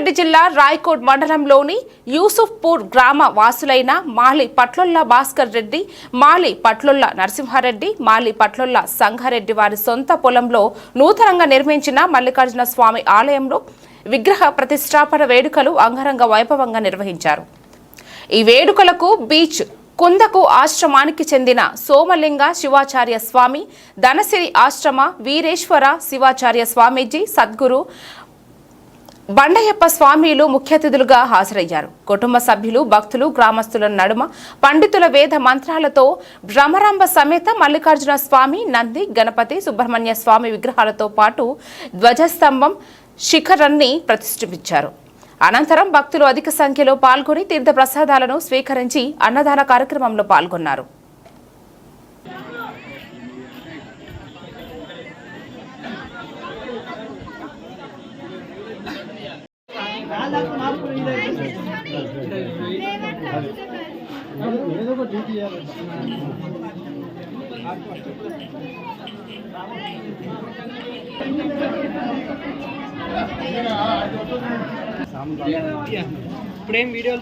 రంగారెడ్డి జిల్లా రాయకోట్ మండలంలోని యూసుఫ్పూర్ గ్రామ వాసులైన మాలి పట్లొల్ల భాస్కర్ రెడ్డి, మాలి పట్లొల్ల నరసింహారెడ్డి, మాలి పట్లొల్ల సంగారెడ్డి వారి సొంత పొలంలో నూతనంగా నిర్మించిన మల్లికార్జున స్వామి ఆలయంలో విగ్రహ ప్రతిష్టాపన వేడుకలు అంగరంగ వైభవంగా నిర్వహించారు. ఈ వేడుకలకు బీచ్ కుందకు ఆశ్రమానికి చెందిన సోమలింగ శివాచార్య స్వామి, ధనసిరి ఆశ్రమ వీరేశ్వర శివాచార్య స్వామీజీ, సద్గురు బండయ్యప్ప స్వామీలు ముఖ్య అతిథులుగా హాజరయ్యారు. కుటుంబ సభ్యులు, భక్తులు, గ్రామస్తుల నడుమ పండితుల వేద మంత్రాలతో భ్రమరాంబ సమేత మల్లికార్జున స్వామి, నంది, గణపతి, సుబ్రహ్మణ్య స్వామి విగ్రహాలతో పాటు ధ్వజస్తంభం, శిఖరాన్ని ప్రతిష్ఠించారు. అనంతరం భక్తులు అధిక సంఖ్యలో పాల్గొని తీర్థ ప్రసాదాలను స్వీకరించి అన్నదాన కార్యక్రమంలో పాల్గొన్నారు. ఇప్పుడేం వీడియో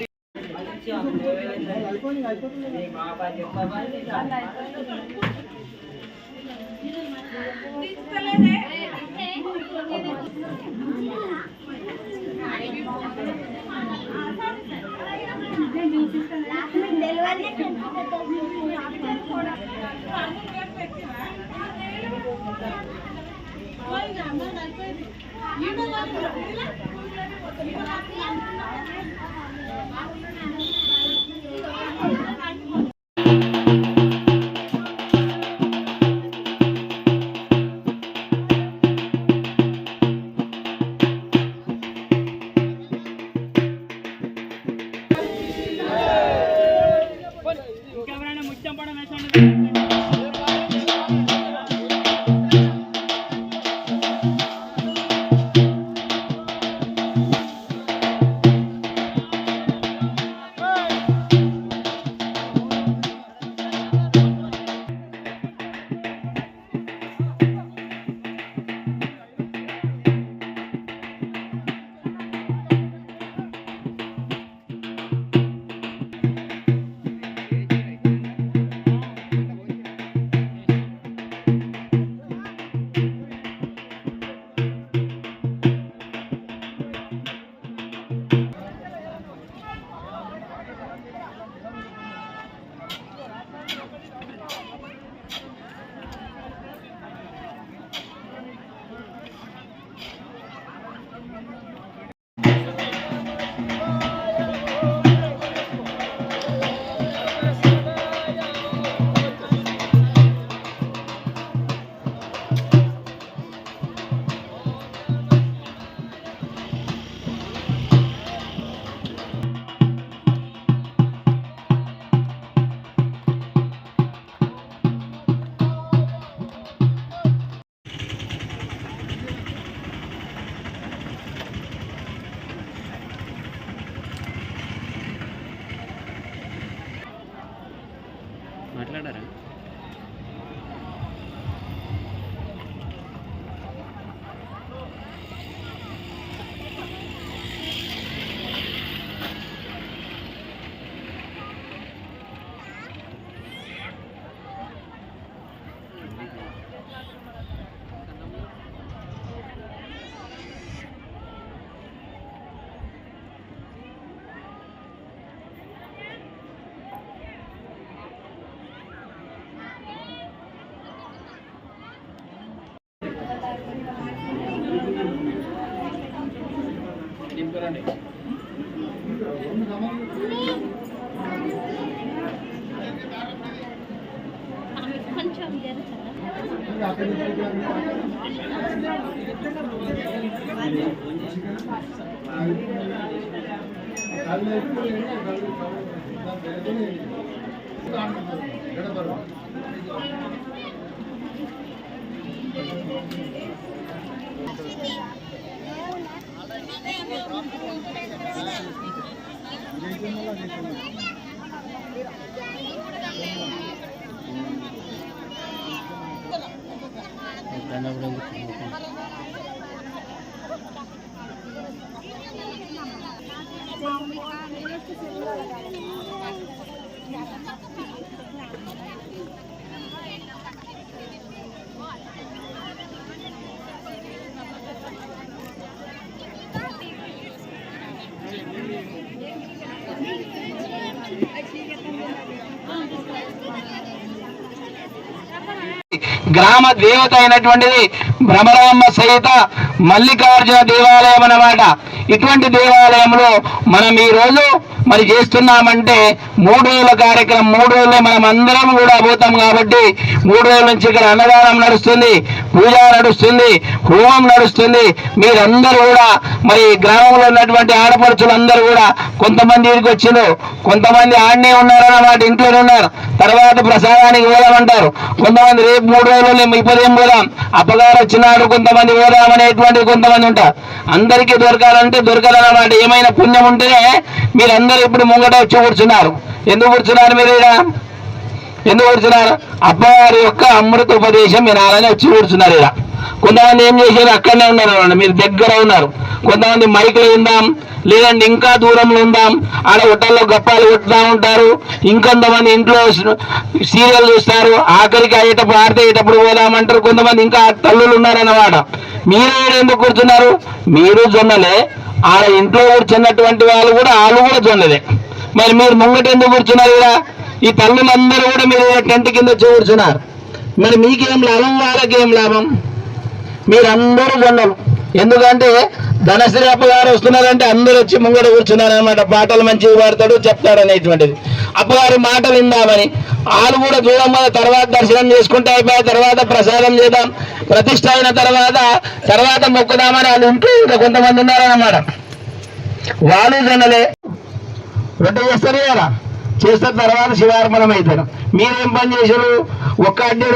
ఇంకెవరైనా ముత్యం పడం వేసండి. మాట్లాడారా? గ్రామ దేవత అయినటువంటిది భ్రమరాంబ సహిత మల్లికార్జున దేవాలయం అన్నమాట. ఇటువంటి దేవాలయంలో మనం ఈ రోజు మరి చేస్తున్నామంటే 3 రోజుల కార్యక్రమం, 3 రోజులే మనం అందరం కూడా పోతాం కాబట్టి 3 రోజుల నుంచి ఇక్కడ అన్నదానం నడుస్తుంది, పూజ నడుస్తుంది, హోమం నడుస్తుంది. మీరందరూ కూడా మరి గ్రామంలో ఉన్నటువంటి ఆడపడుచులందరూ కూడా కొంతమంది ఇక్కడికి వచ్చిండ్రు, కొంతమంది ఆడనే ఉన్నారన్నమాట, ఇంట్లోనే ఉన్నారు. తర్వాత ప్రసాదానికి పోదామంటారు, కొంతమంది రేపు 3 రోజులు ఇప్పుడేం పోదాం, అప్పగారు వచ్చినాడు కొంతమంది పోదాం అనేటువంటి కొంతమంది ఉంటారు. అందరికీ దొరకాలంటే దొరకదన్నమాట. ఏమైనా పుణ్యం ఉంటేనే మీరందరూ ఇప్పుడు ముంగట వచ్చి కూర్చున్నారు. ఎందుకు కూర్చున్నారు మీరు ఇక్కడ? ఎందుకు కూర్చున్నారు? అప్పగారి యొక్క అమృత ఉపదేశం వినాలని వచ్చి కూర్చున్నారు ఇలా. కొంతమంది ఏం చేశారు, అక్కడనే ఉన్నారు, మీరు దగ్గర ఉన్నారు. కొంతమంది మైకులు ఉందాం, లేదంటే ఇంకా దూరంలో ఉందాం, ఆడ హోటల్లో గప్పాలు కొట్టుతూ ఉంటారు. ఇంకొంతమంది ఇంట్లో సీరియల్ చూస్తారు, ఆఖరికి అయ్యేటప్పుడు ఆడితే అయ్యేటప్పుడు పోదామంటారు. కొంతమంది ఇంకా తల్లులు ఉన్నారన్నమాట. మీరు ఎందుకు కూర్చున్నారు? మీరు జొన్నలే, ఆడ ఇంట్లో కూర్చున్నటువంటి వాళ్ళు కూడా జొన్నలే. మరి మీరు ముంగట ఎందుకు కూర్చున్నారు ఇలా? ఈ తల్లులందరూ కూడా మీరు టెంట్ కింద వచ్చి కూర్చున్నారు. మరి మీకేం లాభం, వాళ్ళకేం లాభం? మీరందరూ జొన్నలు. ఎందుకంటే ధనశ్రీ అప్పగారు వస్తున్నారంటే అందరూ వచ్చి ముంగట కూర్చున్నారు అనమాట. పాటలు మంచిగా పాడతాడు, చెప్తాడు అనేటువంటిది. అప్పగారి మాటలు విందామని వాళ్ళు కూడా చూడమ్మ, తర్వాత దర్శనం చేసుకుంటే అయిపోయి తర్వాత ప్రసాదం చేద్దాం, ప్రతిష్ట అయిన తర్వాత మొక్కుదామని వాళ్ళు ఇంట్లో ఇంకా కొంతమంది ఉన్నారన్నమాట. వాళ్ళు జొన్నలే రొట్టె చేస్తారు కదా, చేసిన తర్వాత శివార్పణం అవుతారు. మీరేం పని చేశారు? ఒక్క అడ్డే